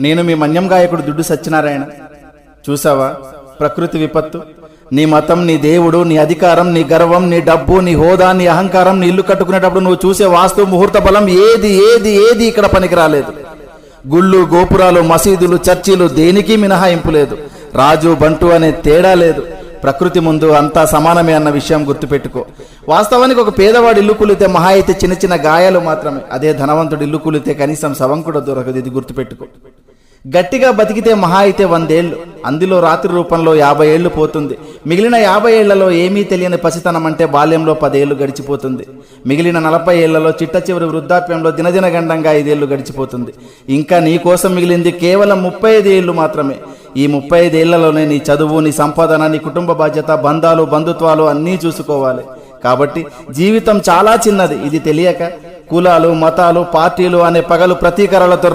నేను మీ మన్యం గాయకుడు దుడ్డు సత్యనారాయణ. చూసావా ప్రకృతి విపత్తు? నీ మతం, నీ దేవుడు, నీ అధికారం, నీ గర్వం, నీ డబ్బు, నీ హోదా, నీ అహంకారం, నీ ఇల్లు కట్టుకునేటప్పుడు నువ్వు చూసే వాస్తు ముహూర్త బలం ఏది ఏది ఏది ఇక్కడ పనికి రాలేదు. గుళ్ళు, గోపురాలు, మసీదులు, చర్చిలు దేనికి మినహాయింపు లేదు. రాజు బంటు అనే తేడా లేదు. ప్రకృతి ముందు అంతా సమానమే అన్న విషయం గుర్తుపెట్టుకో. వాస్తవానికి ఒక పేదవాడు ఇల్లు కూలితే మహా అయితే చిన్న చిన్న గాయాలు మాత్రమే. అదే ధనవంతుడు ఇల్లు కూలితే కనీసం శవం కూడా దొరకదు. ఇది గుర్తుపెట్టుకో. గట్టిగా బతికితే మహా అయితే 100 ఏళ్ళు, అందులో రాత్రి రూపంలో 50 ఏళ్ళు పోతుంది. మిగిలిన 50 ఏళ్లలో ఏమీ తెలియని పసితనం అంటే బాల్యంలో 10 ఏళ్ళు గడిచిపోతుంది. మిగిలిన 40 ఏళ్లలో చిట్ట చివరి వృద్ధాప్యంలో దినదిన గండంగా 5 ఏళ్ళు గడిచిపోతుంది. ఇంకా నీ కోసం మిగిలింది కేవలం 35 ఏళ్ళు మాత్రమే. ఈ 35 ఏళ్లలోనే నీ చదువు, నీ సంపాదన, నీ కుటుంబ బాధ్యత, బంధాలు, బంధుత్వాలు అన్నీ చూసుకోవాలి. కాబట్టి జీవితం చాలా చిన్నది. ఇది తెలియక కులాలు, మతాలు, పార్టీలు అనే పగలు ప్రతీకారాలతో